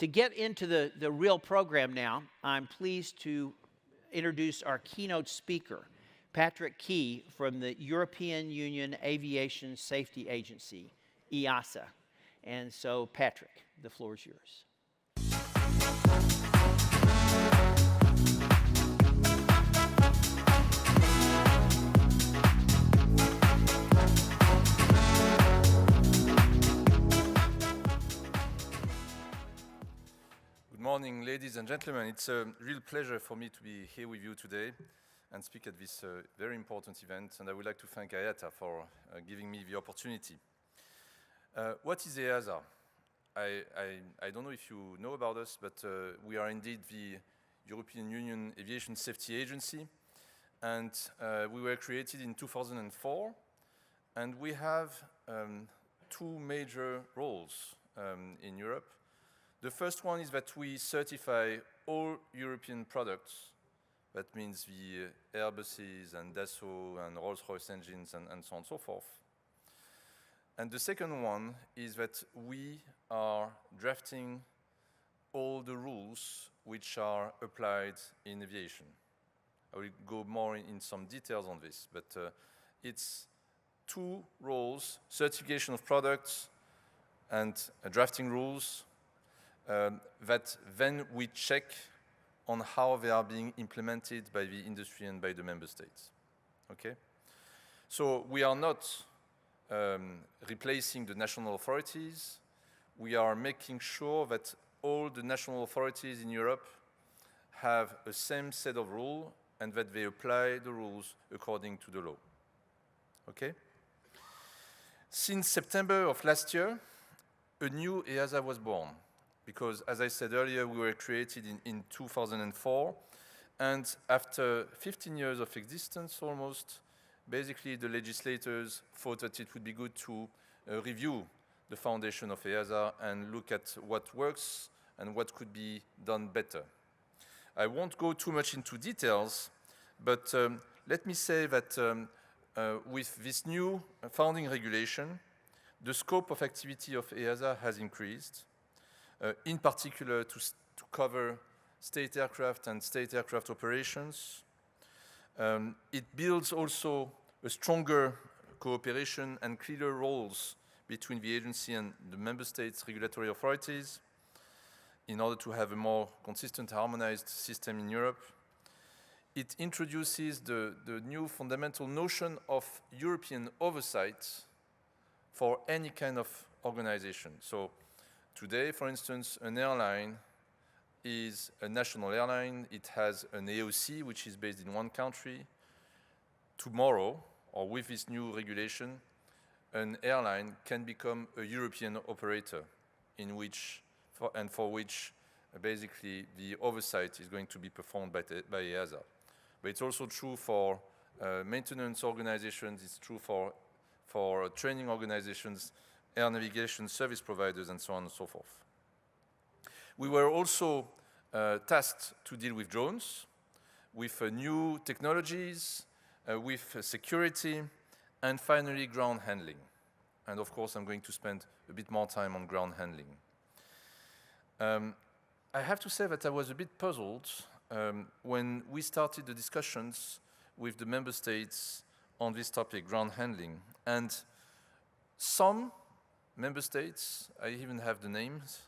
To get into the real program now, I'm pleased to introduce our keynote speaker, Patrick Ky from the European Union Aviation Safety Agency, EASA. And so, Patrick, the floor is yours. Good morning, ladies and gentlemen. It's a real pleasure for me to be here with you today and speak at this very important event, and I would like to thank IATA for giving me the opportunity. What is EASA? I don't know if you know about us, but we are indeed the European Union Aviation Safety Agency, and we were created in 2004, and we have two major roles in Europe. The first one is that we certify all European products. That means the Airbuses and Dassault and Rolls-Royce engines and so on and so forth. And the second one is that we are drafting all the rules which are applied in aviation. I will go more in some details on this, but it's two roles, certification of products and drafting rules, that then we check on how they are being implemented by the industry and by the member states. Okay? So we are not replacing the national authorities. We are making sure that all the national authorities in Europe have the same set of rules and that they apply the rules according to the law. Okay? Since September of last year, a new EASA was born. Because, as I said earlier, we were created in 2004, and after 15 years of existence almost, basically the legislators thought that it would be good to review the foundation of EASA and look at what works and what could be done better. I won't go too much into details, but let me say that with this new founding regulation, the scope of activity of EASA has increased. In particular to cover state aircraft and state aircraft operations. It builds also a stronger cooperation and clearer roles between the agency and the member states' regulatory authorities in order to have a more consistent, harmonized system in Europe. It introduces the new fundamental notion of European oversight for any kind of organization. So, today, for instance, an airline is a national airline. It has an AOC, which is based in one country. Tomorrow, or with this new regulation, an airline can become a European operator in which, for which, basically, the oversight is going to be performed by EASA. But it's also true for maintenance organizations. It's true for training organizations, air navigation service providers, and so on and so forth. We were also tasked to deal with drones, with new technologies, with security, and finally ground handling. And of course, I'm going to spend a bit more time on ground handling. I have to say that I was a bit puzzled when we started the discussions with the member states on this topic, ground handling. And some member states, I even have the names,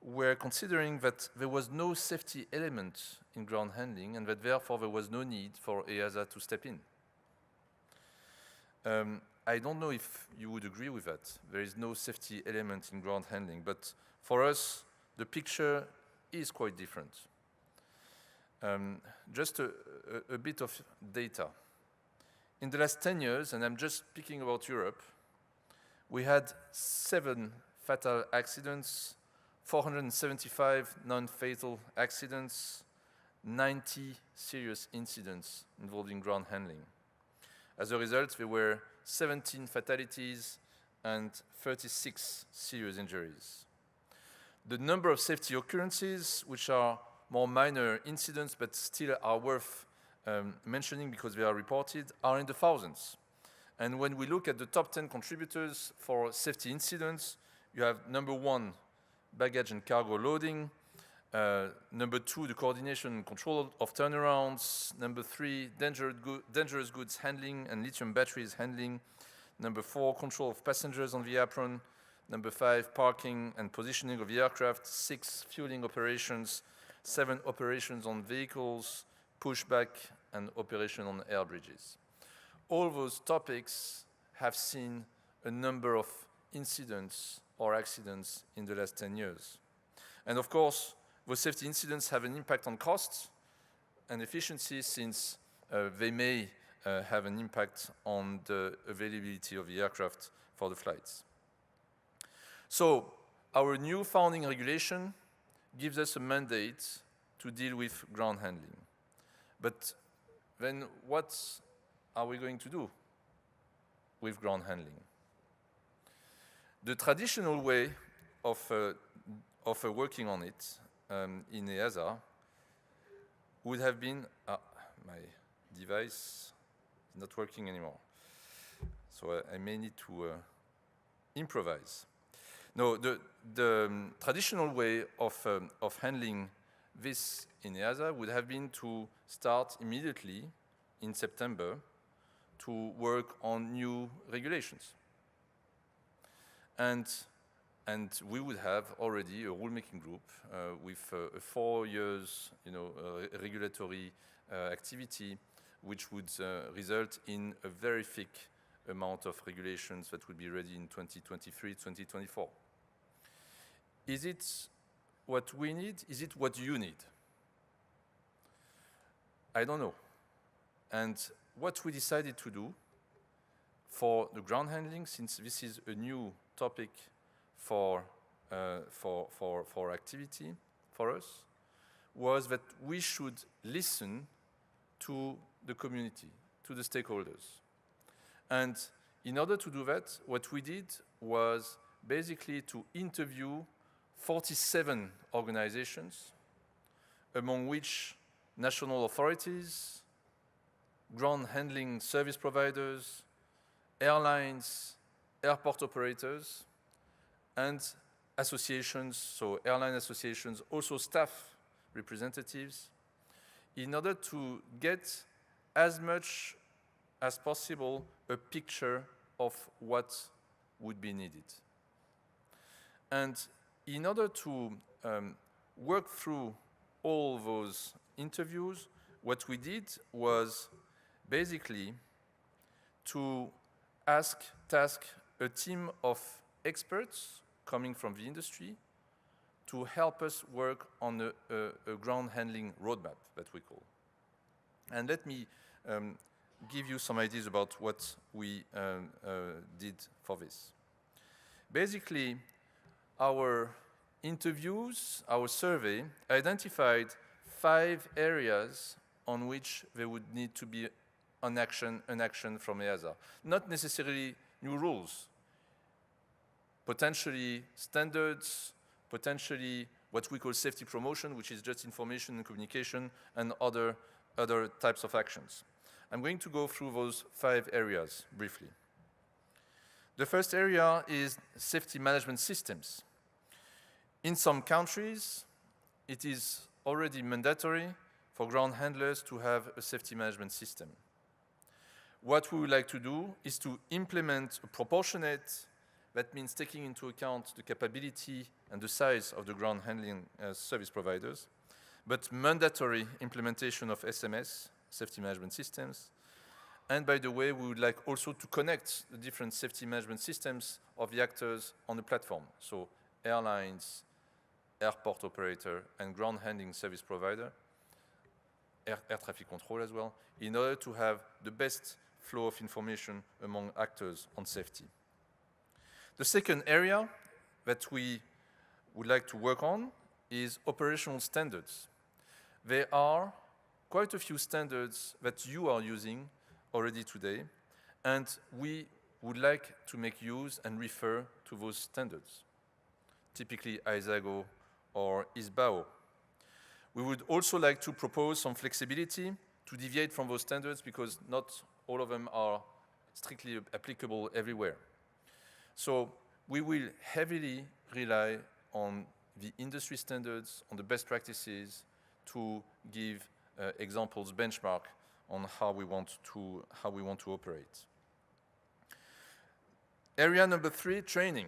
were considering that there was no safety element in ground handling and that therefore there was no need for EASA to step in. I don't know if you would agree with that. There is no safety element in ground handling, but for us, the picture is quite different. Just a bit of data. In the last 10 years, and I'm just speaking about Europe, we had 7 fatal accidents, 475 non-fatal accidents, 90 serious incidents involving ground handling. As a result, there were 17 fatalities and 36 serious injuries. The number of safety occurrences, which are more minor incidents but still are worth mentioning because they are reported, are in the thousands. And when we look at the top 10 contributors for safety incidents, you have number 1 baggage and cargo loading. Number 2, the coordination and control of turnarounds. Number 3, dangerous goods handling and lithium batteries handling. Number 4, control of passengers on the apron. Number 5, parking and positioning of the aircraft. 6, fueling operations. 7, operations on vehicles, pushback, and operation on air bridges. All those topics have seen a number of incidents or accidents in the last 10 years. And of course, those safety incidents have an impact on costs and efficiency, since they may have an impact on the availability of the aircraft for the flights. So our new founding regulation gives us a mandate to deal with ground handling. But then what are we going to do with ground handling? The traditional way of working on it in EASA would have been, my device is not working anymore, so I may need to improvise. No, the traditional way of handling this in EASA would have been to start immediately in September to work on new regulations. And we would have already a rulemaking group with 4 years, regulatory activity, which would result in a very thick amount of regulations that would be ready in 2023, 2024. Is it what we need? Is it what you need? I don't know. And what we decided to do for the ground handling, since this is a new topic for activity for us, was that we should listen to the community, to the stakeholders. And in order to do that, what we did was basically to interview 47 organizations, among which national authorities, ground handling service providers, airlines, airport operators, and associations, so airline associations, also staff representatives, in order to get as much as possible a picture of what would be needed. And in order to work through all those interviews, what we did was basically to task a team of experts coming from the industry to help us work on a ground handling roadmap that we call. And let me give you some ideas about what we did for this. Basically, our interviews, our survey, identified 5 areas on which there would need to be an action from EASA. Not necessarily new rules, potentially standards, potentially what we call safety promotion, which is just information and communication, and other types of actions. I'm going to go through those 5 areas briefly. The first area is safety management systems. In some countries, it is already mandatory for ground handlers to have a safety management system. What we would like to do is to implement a proportionate, that means taking into account the capability and the size of the ground handling service providers, but mandatory implementation of SMS, safety management systems. And by the way, we would like also to connect the different safety management systems of the actors on the platform. So airlines, airport operator, and ground handling service provider, air traffic control as well, in order to have the best flow of information among actors on safety. The second area that we would like to work on is operational standards. There are quite a few standards that you are using already today, and we would like to make use and refer to those standards, typically ISAGO or ISBAO. We would also like to propose some flexibility to deviate from those standards, because not all of them are strictly applicable everywhere. So we will heavily rely on the industry standards, on the best practices, to give examples, benchmark on how we want to operate. Area number 3, training.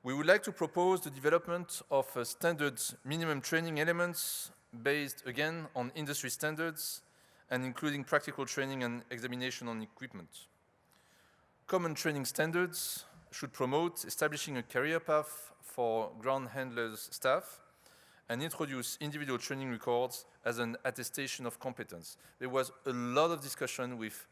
We would like to propose the development of standard minimum training elements based, again, on industry standards and including practical training and examination on equipment. Common training standards should promote establishing a career path for ground handlers staff and introduce individual training records as an attestation of competence. There was a lot of discussion with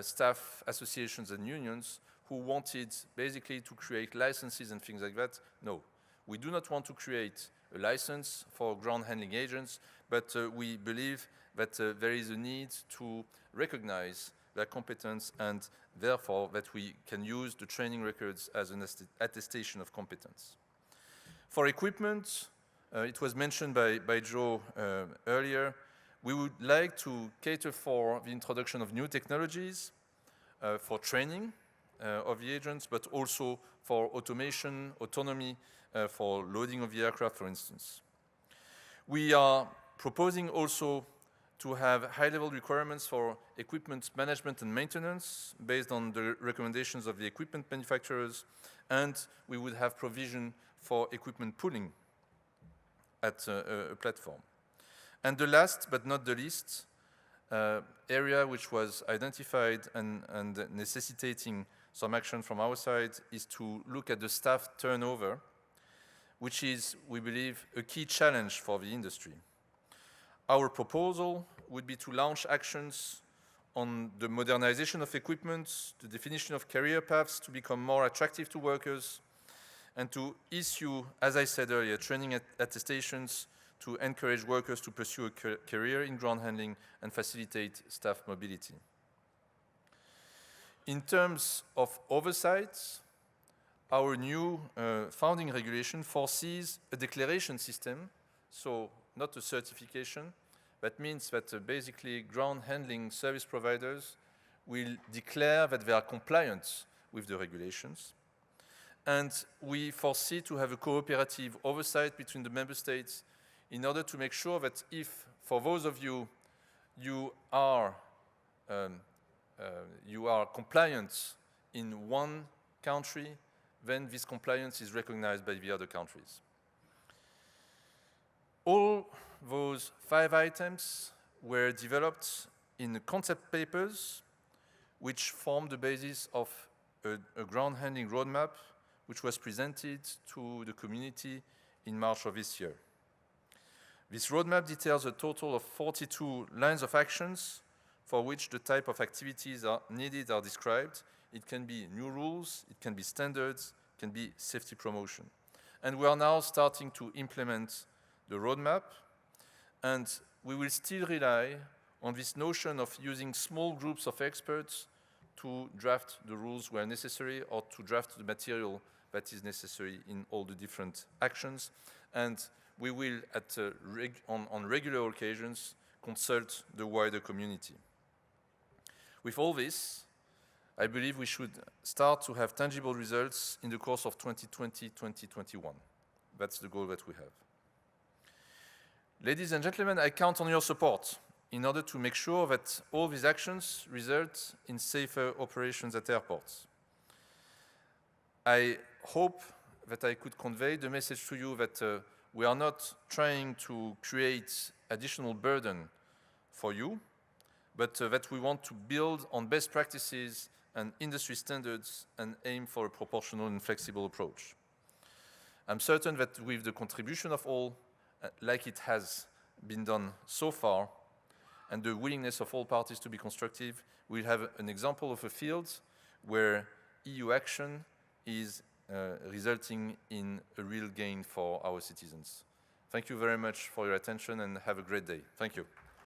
staff associations and unions who wanted basically to create licenses and things like that. No, we do not want to create a license for ground handling agents, but we believe that there is a need to recognize their competence and therefore that we can use the training records as an attestation of competence. For equipment, it was mentioned by Joe earlier, we would like to cater for the introduction of new technologies for training of the agents, but also for automation, autonomy, for loading of the aircraft, for instance. We are proposing also to have high-level requirements for equipment management and maintenance based on the recommendations of the equipment manufacturers, and we would have provision for equipment pooling at a platform. And the last but not the least area which was identified and necessitating some action from our side is to look at the staff turnover, which is, we believe, a key challenge for the industry. Our proposal would be to launch actions on the modernization of equipment, the definition of career paths to become more attractive to workers, and to issue, as I said earlier, training attestations to encourage workers to pursue a career in ground handling and facilitate staff mobility. In terms of oversight, our new founding regulation foresees a declaration system, so not a certification. That means that basically ground handling service providers will declare that they are compliant with the regulations. And we foresee to have a cooperative oversight between the member states in order to make sure that if, for those of you, you are compliant in one country, then this compliance is recognized by the other countries. All those 5 items were developed in concept papers which form the basis of a ground handling roadmap which was presented to the community in March of this year. This roadmap details a total of 42 lines of actions for which the type of activities needed are described. It can be new rules, it can be standards, it can be safety promotion. And we are now starting to implement the roadmap, and we will still rely on this notion of using small groups of experts to draft the rules where necessary or to draft the material that is necessary in all the different actions. And we will, on regular occasions, consult the wider community. With all this, I believe we should start to have tangible results in the course of 2020-2021. That's the goal that we have. Ladies and gentlemen, I count on your support in order to make sure that all these actions result in safer operations at airports. I hope that I could convey the message to you that we are not trying to create additional burden for you, but that we want to build on best practices and industry standards and aim for a proportional and flexible approach. I'm certain that with the contribution of all, like it has been done so far, and the willingness of all parties to be constructive, we'll have an example of a field where EU action is resulting in a real gain for our citizens. Thank you very much for your attention and have a great day. Thank you.